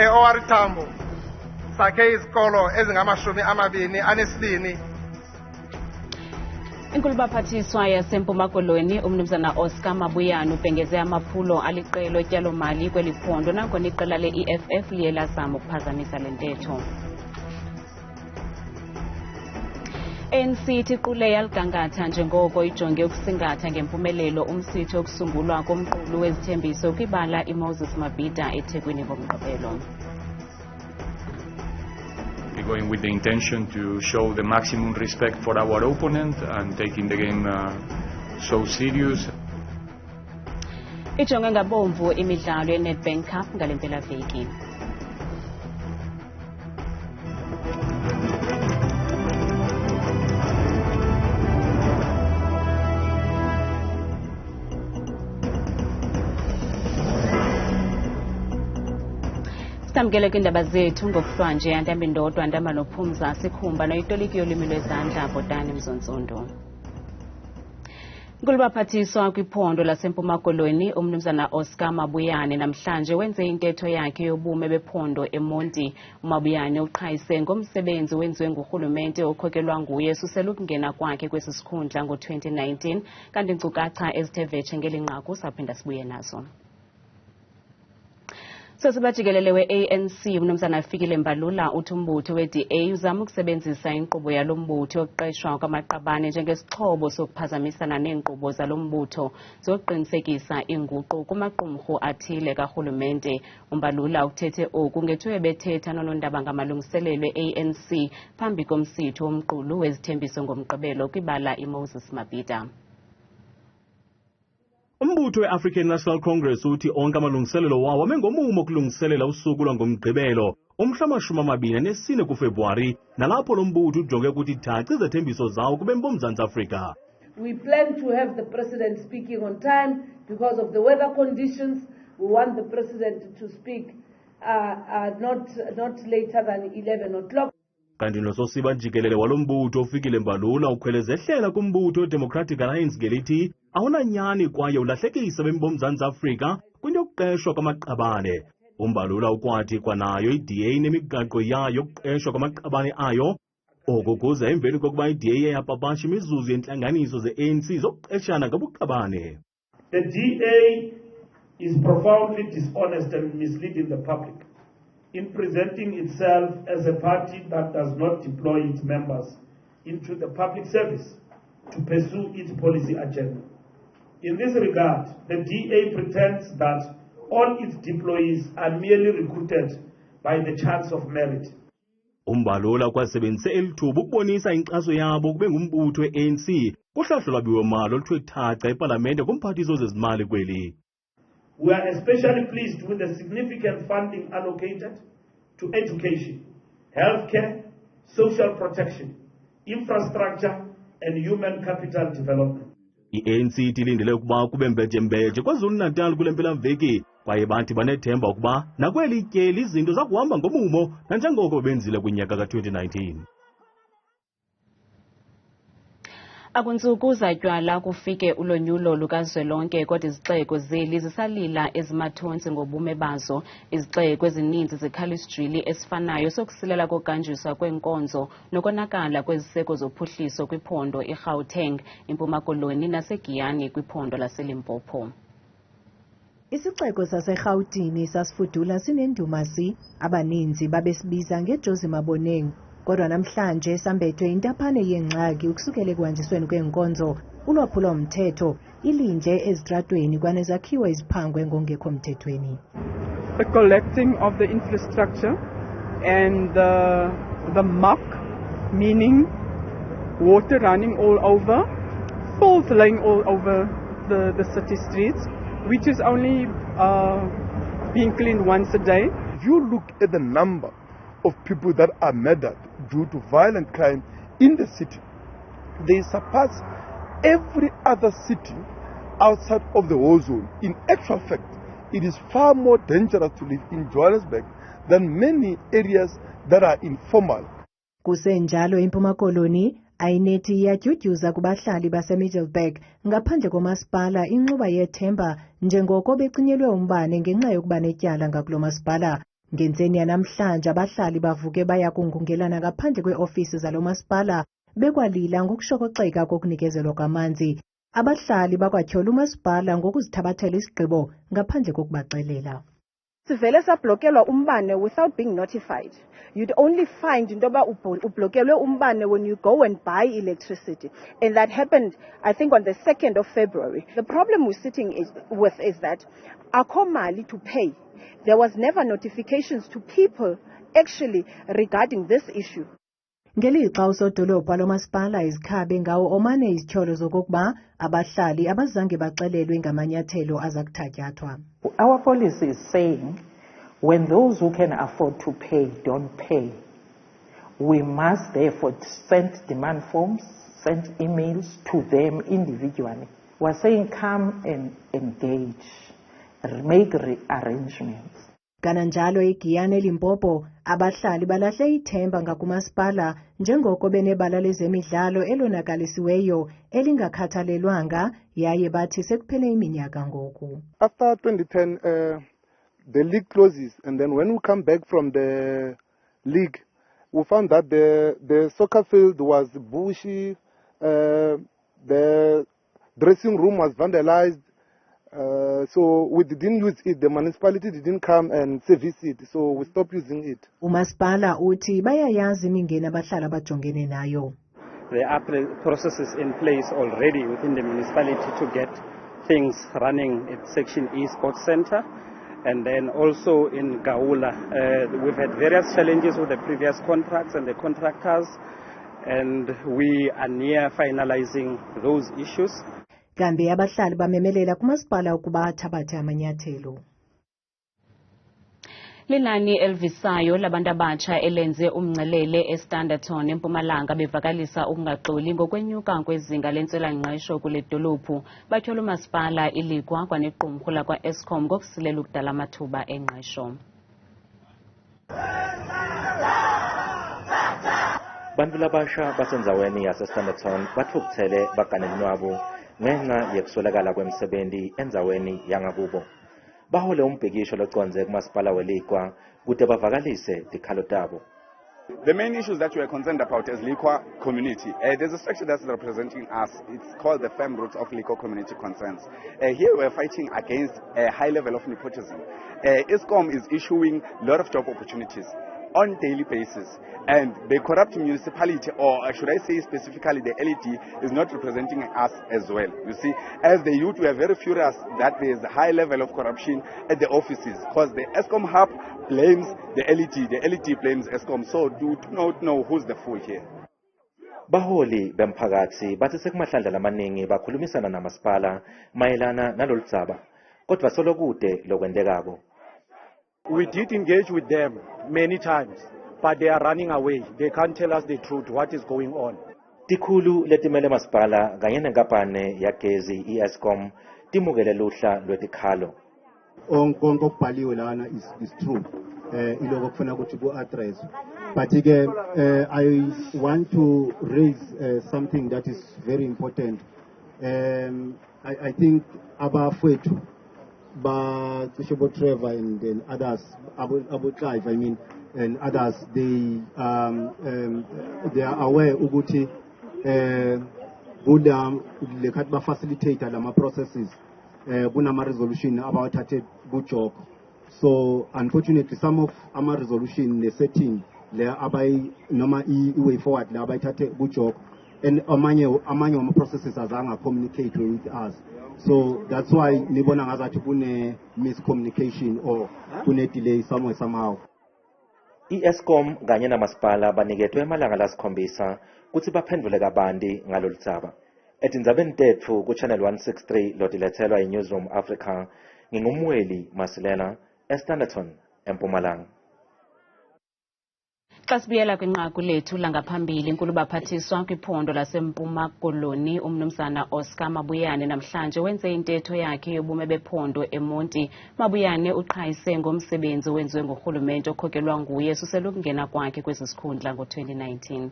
e-OR Tambo sakhe izikolo ezingama-22. Inkulu baphathiswa yaseMpuma Koloni umnumzana Oscar Mabuyane ubhengeze amaphulo aliqela otyalo-mali kweli phondo nangona iqela le-EFF liye lazama ukuphazamisa le ntetho. ANC iqule yaligangatha njengoko ijonge ukusingatha ngempumelelo umsitho wokusungulwa komqulu wezithembiso kwibala Imozulu eThekwini ngoMgqibelo. We're going with the intention to show the maximum respect for our opponent and taking the game so serious. Ijonge ngabomvu imidlalo ye-Nedbank Cup ngale mpelaveki. Sitamkele kwindaba zethu ngokuhlwanje yantamba indodwa ntamba nophumza sikhumba noyitoliki yolwimi lwezandla Botani Mzontsundu. Inkulu baphathiswa kwiphondo laseMpuma Koloni umnumzana Oscar Mabuyane namhlanje wenze intetho yakhe yobume bephondo eMonti. Mabuyane uqhayise ngomsebenzi wenziwe ngurhulumente okhokelwa nguye susela ukungena kwakhe kwesi sikhundla ngo-2019 kanti inkcukacha ezithe vetshe ngeli nqaku saphinda sibuye nazo. Sesibajikelele we-ANC umnumzana Fikile Mbalula uthi umbutho we-DA uzama ukusebenzisa inkqubo yalo mbutho yokuqeshwa kwamaqabane njengesixhobo sokuphazamisana neenkqubo zalo mbutho zokuqinisekisa inguqu kumaqumrhu athile karhulumente. Mbalula uthethe oku ngethuba bethetha nonondaba ngamalungiselelo e-ANC phambi komsitho womqulu wezithembiso ngoMgqibelo kwibala Imozulu. Umbutho we-African National Congress uthi onke amalungiselelo wawo amengomumo okulungiselela usuku lwangoMgqibelo umhla-24 kuFebruwari nalapho lo mbutho ujonge ukuthi thaci izethembiso zawo kubembo Mzantsi Afrika. We plan to have the president speaking on time because of the weather conditions. We want the president to speak not later than 11 o'clock. Kanti nososiba njikelele walo mbutho uFikile Mbalula ukhwelezehlela kumbutho Democratic Alliance ngelithi awunanyani kwaye ulahlekisa bembo Mzantsi Afrika kwinto yokuqeshwa kwamaqabane. Umbalula ukwathi kwanayo i-DA nemigaqo yayo yokuqeshwa kwamaqabane ayo oku kuza emveni kokuba i-DA yapapasha imizuzu yentlanganiso ze-ANC zokuqeshana ngabuqabane. The DA is profoundly dishonest and misleading the public in presenting itself as a party that does not deploy its members into the public service to pursue its policy agenda. In this regard, the DA pretends that all its deployees are merely recruited by the chance of merit. Umbalula kwasebenzise elithuba ukubonisa inkxaso yabo kube ngumbutho we-ANC kuhlahlo lwabiwo-mali oluthe thaca epalamente kumphathiso zezimali kweli. We are especially pleased with the significant funding allocated to education, healthcare, social protection, infrastructure, and human capital development. I-ANC ilindele ukuba kube mbejembeje KwaZulu-Natal kule mpelaveki kwaye bathi banethemba ukuba nakweli tyeli izinto zakuhamba ngomumo nanjengoko benzile kwinyaka ka-2019. Akuntsuku zatywala kufike ulonyulo lukazwelonke kodwa izixeko zeli zisalila ezimathontsi ngobume bazo. Izixeko ezininzi zikhala isijwili esifanayo sokusilela kokuganjiswa kweenkonzo nokonakala kweziseko zophuhliso kwiphondo iGauteng, iMpuma Koloni naseGiyani kwiphondo laseLimpopo. Isixeko saseRhawutini sasifudula sinendumasi abaninzi babesibiza ngeJosi Maboneng. Kodwa namhlanje sambethwe intaphane yengxaki ukusukela ekuhanjisweni kweenkonzo, ulwaphulo-mthetho, ilinje ezitratweni kwanezakhiwo eziphangwe ngongekho mthethweni. The collecting of the infrastructure and the muck, meaning water running all over, filth laying all over the city streets, which is only being cleaned once a day. If you look at the number of people that are murdered due to violent crime in the city, they surpass every other city outside of the war zone. In actual fact, it is far more dangerous to live in Johannesburg than many areas that are informal. Kusenjalo iMpuma Koloni ayinethi yadyudyuza kubahlali baseMiddelburg ngaphandle komasipala inxuba yethemba njengoko beциnyelwe umbane ngenxa yokuba netyala ngakulo masipala. Ngentseni yanamhlanje abahlali bavuke baya kungungelana ngaphandle kweofisi zalo masipala bekwalila ngokushokoxeka kokunikezelwa kwamanzi. Abahlali bakwatyhola umasipala ngokuzithabathela isigqibo ngaphandle kokubaxelela. Sivele sablokelwa umbane without being notified. You'd only find intoba ublokelwe umbane when you go and buy electricity. And that happened, I think, on the 2nd of February. The problem we're sitting with is that akho mali to pay. There was never notifications to people actually regarding this issue. Ngelixa usodolophu lo masipala izikhabe ngawo omane izithyolo zokokuba abahlali abazange baxelelwe ngamanyathelo azakuthatyathwa. Our policy is saying when those who can afford to pay don't pay, we must therefore send demand forms, send emails to them individually. We're saying come and engage, make arrangements. Kananjalo eGiyani eLimpopo abahlali balahle ithemba ngakumasipala njengoko benebala lezemidlalo elonakalisiweyo elingakhathalelwanga yaye bathi sekuphele iminyaka ngoku. After 2010 the league closes, and then when we come back from the league we found that the soccer field was bushy, the dressing room was vandalized. So we didn't use it. The municipality didn't come and service it, so we stopped using it. Umasipala uthi bayayazi imingeni abahlala bajongene nayo. There are processes in place already within the municipality to get things running at Section E Sports Center, and then also in Gaula. We've had various challenges with the previous contracts and the contractors, and we are near finalizing those issues. Kambe abahlali bamemelela kumasipala ukuba athabathe amanyathelo. Linani elvisayo labantu abatsha elenze umngcelele eStanderton eMpumalanga bevakalisa ukungaxoli ngokwenyuka kwezinga lentswela-ngqesho kule dolophu. Batyhola umasipala ilikwa kwanequmrhu lakwa-Eskom ngokusilela ukudala amathuba engqesho. Bantu labasha basenzaweni yaseStanderton bathukuthele bakanenwabo ngenxa yekuswelakala kwemisebenzi enzaweni yangakubo. Bahole umbhekisho loconze kumasipala welikwa kude bavakalise dikhalo tabo. The main issues that we are concerned about as Likwa community, there's a structure that's representing us. It's called the Firm Roots of Likwa Community Concerns. Here we're fighting against a high level of nepotism. Eskom is issuing a lot of job opportunities on daily basis, and the corrupt municipality, or should I say specifically the LED, is not representing us as well. You see, as the youth, we are very furious that there is a high level of corruption at the offices, because the Eskom hub blames the LED blames Eskom, so do not know who's the fool here. Baholi bemphakathi bathi sekumahlandla amaningi bakhulumisana namasipala mayelana naloludzaba, kodwa solokude lokwendekako. We did engage with them many times, but they are running away. They can't tell us the truth, what is going on. Tikhulu letimele masipala kanye nenkampani yagezi iEskom timukele luhla lwetikhalo. Konke okubhaliwe lana is true. Iloko kufuna ukuthi ku-address. But again, I want to raise something that is very important. I think abafowethu Ba Trevor and then others, Abu Clive, I mean, and others, they are aware ukuthi le facilitate lama processes kunama resolution about thathe bujok. So unfortunately some of ama resolution ne setting le abay noma way forward le abayithathe bujok, and amanye ama processes azanga communicate with us. So that's why nibona ngazathi kune miscommunication or kune delay somewhere somehow. iEskom kanye namasipala baniketwe amalanga lasikhombisa kuthi baphendule kabanti ngalolu dzaba. Etindzabeni tethu ku Channel 163 lotilethelwa iNewsroom Africa, ngingumweli Masilela eStanderton eMpumalanga. Xa sibuyela kwinqaku lethu langaphambili, inkulu baphathiswa kwiphondo laseMpuma Koloni umnumzana Oscar Mabuyane namhlanje wenze intetho yakhe yobume bephondo eMonti. Mabuyane uqhayise ngomsebenzi owenziwe ngurhulumente okhokelwa nguye susela ukungena kwakhe kwezi sikhundla ngo-2019.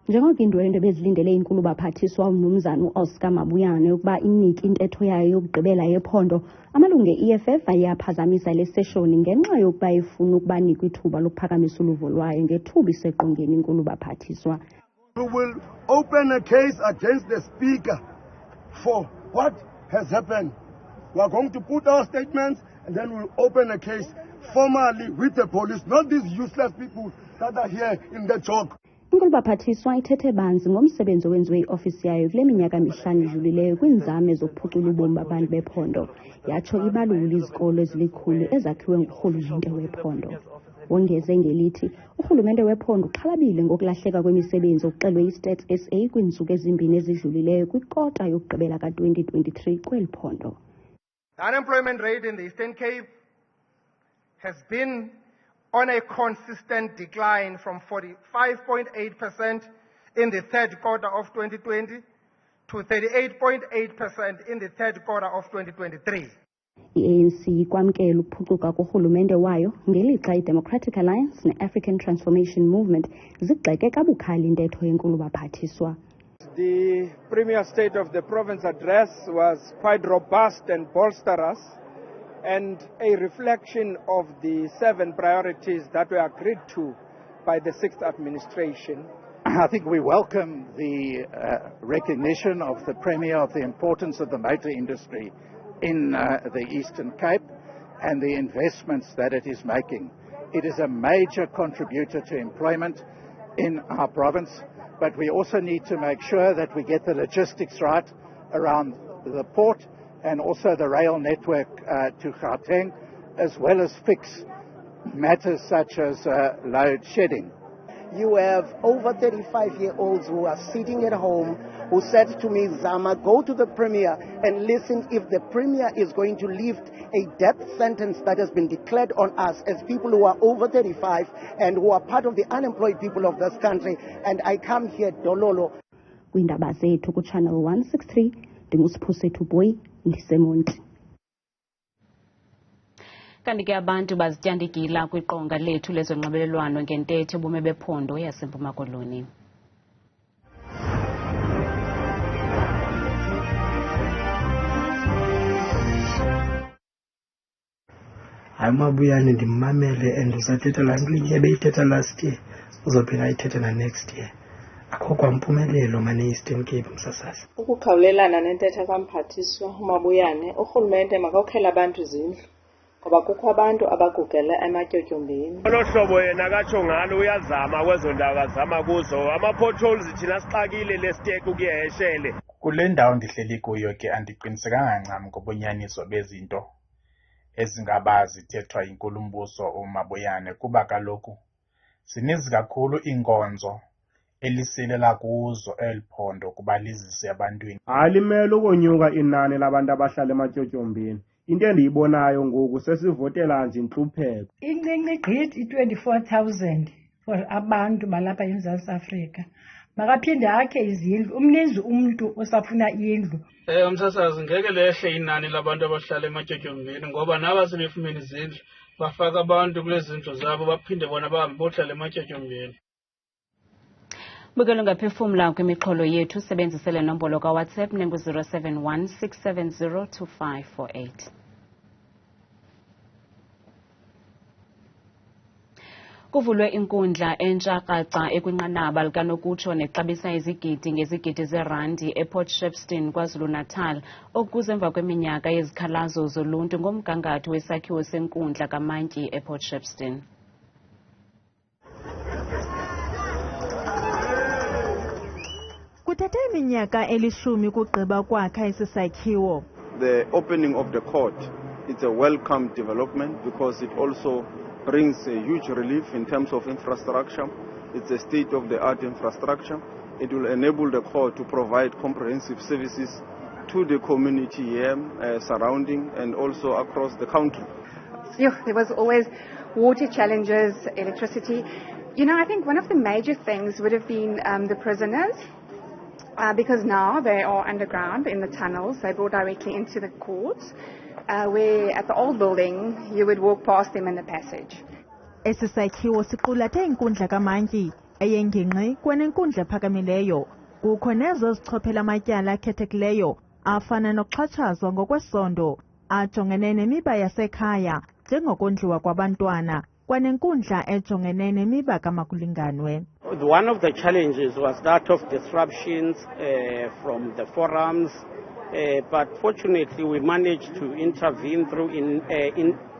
Njengoko indwendwe bezilindele inkulu baphathiswa umnumzana uOscar Mabuyane ukuba inike intetho yayo yokugqibela yephondo, amalungu e-EFF ayaphazamisa le seshoni ngenxa yokuba ifuna ukubanika ithuba lokuphakamisa uluvo lwayo ngethuba iseqongeni inkulu baphathiswa. We will open a case against the Speaker for what has happened. We are going to put our statements and then we'll open a case formally with the police, not these useless people that are here in the joke. Inkulu baphathiswa ithethe banzi ngomsebenzi owenziwe iofisi yayo kule minyaka mihlanu idlulileyo kwiinzame zokuphucula ubomi babantu bephondo. Yatsho ibalula izikolo ezilikhulu ezakhiwe ngurhulumente wephondo. Wongeze ngelithi urhulumente wephondo uxhalabile ngokulahleka kwemisebenzi okuxelwe iStats SA kwiintsuku ezimbini ezidlulileyo kwikota yokugqibela ka-2023 kweli phondo. The unemployment rate in the Eastern Cape has been on a consistent decline from 45.8% in the third quarter of 2020 to 38.8% in the third quarter of 2023. I-ANC ikwamkela ukuphucuka kurhulumente wayo ngelixa i-Democratic Alliance ne-African Transformation Movement zigxeke kabukhali intetho yenkulu baphathiswa. The Premier State of the Province address was quite robust and bolsterous, and a reflection of the 7 priorities that were agreed to by the 6th administration. I think we welcome the recognition of the Premier of the importance of the motor industry in the Eastern Cape and the investments that it is making. It is a major contributor to employment in our province, but we also need to make sure that we get the logistics right around the port and also the rail network to Gauteng, as well as fix matters such as load shedding. You have over 35-year-olds who are sitting at home who said to me, Zama, go to the Premier and listen if the Premier is going to lift a death sentence that has been declared on us as people who are over 35 and who are part of the unemployed people of this country. And I come here, Dololo. Iindaba Zethu ku Channel 163, ndinguSiphosethu Boy, ndisemonti. Kanti ke abantu bazityandikila kwiqonga lethu lezonxibelelwano ngentetho yobume bephondo yaseMpuma Koloni. Hayi Mabuyane ndimmamele and uzathetha laa nto linye ebeyithetha last year uzophinda ayithethe na next year. Akho kwampumelelo mane Eastern Cape msasazi. Ukukhawulelana nentetho kamphathiswa uMabuyane, urhulumente makawukhela abantu izindlu ngoba kukho abantu abagugele ematyotyombeni. Olo hlobo yena katsho ngalo uyazama kwezo ndawo azama kuzo. Ama-potholes thina sixakile lesiteki ukuyeheshele. Kule ndawo ndihleli kuyo ke andiqinisekanga ncam ngobunyaniso bezinto ezingaba zithethwa yinkulumbuso uMabuyane kuba kaloku zininzi kakhulu iinkonzo elisilela kuzo eli phondo kuba lizise ebantwini. Alimele ukonyuka inani labantu abahlala ematyotyombeni. Into endiyibonayo ngoku sesivotela nje intlupheko. Incinci gqithi i-24,000 for abantu balapha eMzantsi Afrika. Makaphinde akhe izindlu, umninzi umntu osafuna indlu. Umsasazi ngeke lehle inani labantu abahlala ematyotyombeni ngoba naba sebefumene izindlu bafaka abantu kule zindlu zabo baphinde bona bahambe bohlala ematyotyombeni. Bukelo ngaphefumla kwimixholo yethu sebenzisele nombolo kaWhatsApp nengu-071 670 2548. Kuvulwe inkundla entsha-qaca ekwinqanaba likanokutsho nexabisa izigidi ngezigidi zerandi ePort Shepstone KwaZulu-Natal okuze emva kweminyaka yezikhalazo zoluntu ngomgangatho wesakhiwo senkundla kamantyi ePort Shepstone. Kuthathe iminyaka elishumi kugqiba kwakha esi sakhiwo. The opening of the court, it's a welcome development because it also brings a huge relief in terms of infrastructure. It's a state-of-the-art infrastructure. It will enable the court to provide comprehensive services to the community here surrounding and also across the country. There was always water challenges, electricity. You know, I think one of the major things would have been the prisoners. Because now they are underground in the tunnels, they brought directly into the courts, where at the old building you would walk past them in the passage. Esi sakhiwo siqulathe inkundla kamantyi, eyengingqi kwanenkundla ephakamileyo. Kukho nezo zichophela amatyala akhethekileyo afana nokuxhatshazwa ngokwesondo ajongene nemiba yasekhaya njengokondliwa kwabantwana kwanenkundla ejongene nemiba kamakulinganwe. One of the challenges was that of disruptions from the forums, but fortunately we managed to intervene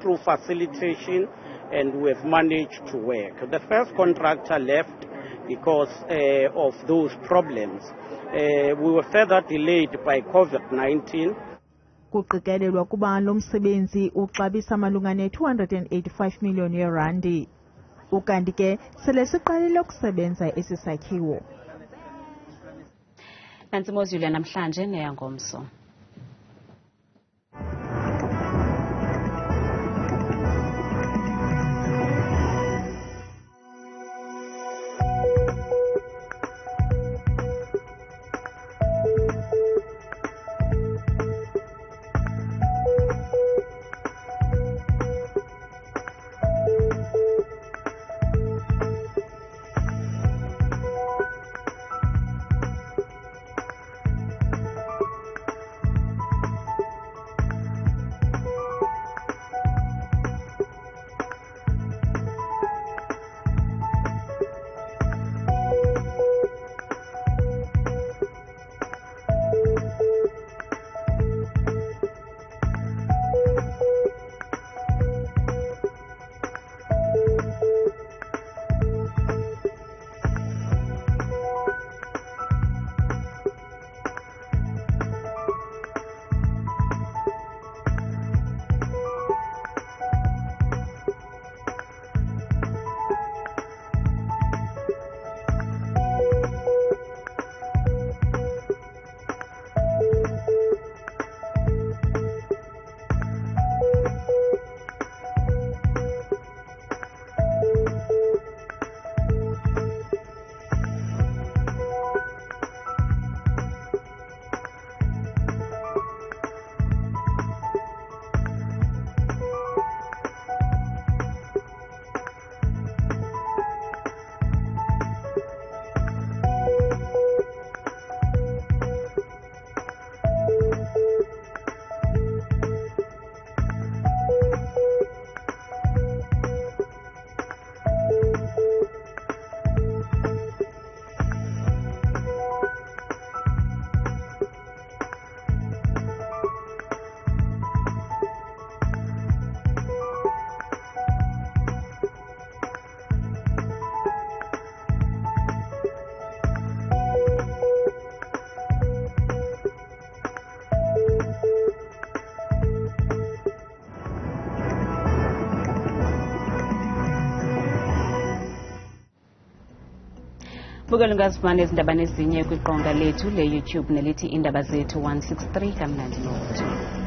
through facilitation, and we have managed to work. The first contractor left because of those problems. We were further delayed by COVID-19. Kuqikelelwa kuba lo msebenzi uxabisa malunga ne-285 million yeerandi. Ukanti ke sele siqalile ukusebenza esi sakhiwo. Nantsi Imozulu yanamhlanje neyangomso. Bukela ungazifumana izindaba nezinye kwiqonga lethu le-YouTube nelithi Iindaba Zethu 163 kamnandi nokuthi.